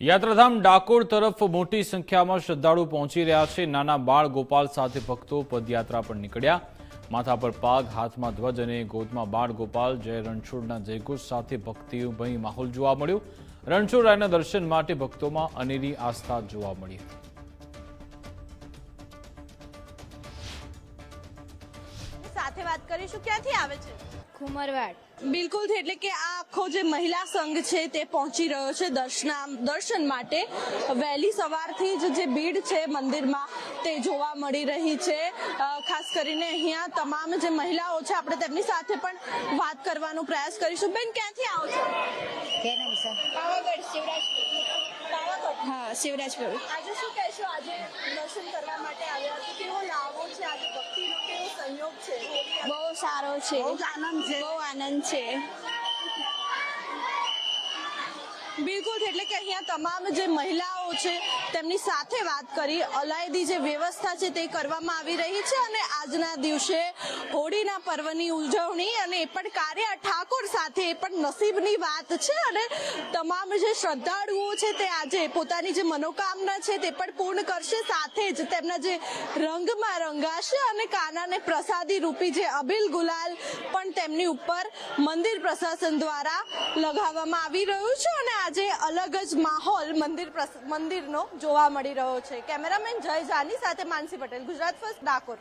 યાત્રાધામ ડાકોર તરફ મોટી સંખ્યામાં શ્રદ્ધાળુ પહોંચી રહ્યા છે। નાના બાળ ગોપાલ સાથે ભક્તો પદયાત્રા પર નીકળ્યા। માથા પર પાગ, હાથમાં ધ્વજ અને ગોદમાં બાળ ગોપાલ જય રણછોડના જયઘોષ સાથે ભક્તિમય માહોલ જોવા મળ્યો। રણછોડરાયના દર્શન માટે ભક્તોમાં અનેરી આસ્થા જોવા મળી હતી। સાથે વાત કરીશું, ક્યાંથી આવે છે? ખુમરવાડ। બિલકુલ, એટલે કે આ આખો જે મહિલા સંઘ છે તે પહોંચી રહ્યો છે દર્શન માટે। વહેલી સવારથી જ જે ભીડ છે મંદિરમાં તે જોવા મળી રહી છે। ખાસ કરીને અહીંયા તમામ જે મહિલાઓ છે આપણે તેમની સાથે પણ વાત કરવાનો પ્રયાસ કરીશું। બેન, ક્યાંથી આવો છો? પાવાગઢ, શિવરાજપુર। હા, શિવરાજપુર। આજે શું કહેશો? આજે દર્શન કરવા માટે આવ્યા છો, કેવો લાવો છે આજે? ભક્તિનો કેવો સંયોગ છે? બહુ સારો છે, બહુ આનંદ છે। બહુ આનંદ છે। બિલકુલ, એટલે કે અહીંયા તમામ જે મહિલાઓ છે તેમની સાથે વાત કરી। અલાયદી જે વ્યવસ્થા છે તે કરવામાં આવી રહી છે અને આજના દિવસે હોળીના પર્વની ઉજવણી અને એ પણ કારિયા ઠાકોર સાથે એ પણ નસીબની વાત છે અને તમામ જે શ્રદ્ધાળુઓ છે તે આજે પોતાની જે મનોકામના છે તે પણ પૂર્ણ કરશે। સાથે જ તેમના જે રંગમાં રંગાશે અને કાનાને પ્રસાદી રૂપી જે અબીલ ગુલાલ પણ તેમની ઉપર મંદિર પ્રશાસન દ્વારા લગાવવામાં આવી રહ્યું છે અને આજે અલગ જ માહોલ મંદિરનો જોવા મળી રહ્યો છે। કેમેરામેન જય જાની સાથે માનસી પટેલ, ગુજરાત ફર્સ્ટ, ડાકોર।